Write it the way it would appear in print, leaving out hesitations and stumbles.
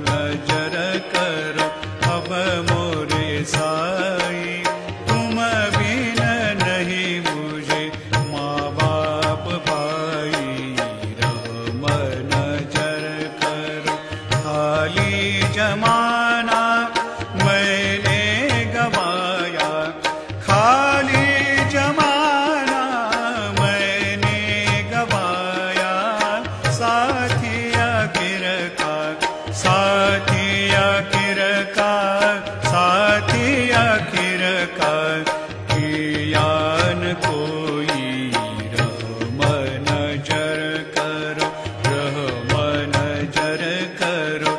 नजर करो अब मोरे साई। तुम बिन नहीं मुझे माँ बाप भाई, रहम नजर करो। खाली जमाना मैंने गवाया, खाली जमाना मैंने गवाया। साथिया किरकार, साथिया किरकार, साथिया किरकार, किया न कोई। रहम नजर करो, रहम नजर करो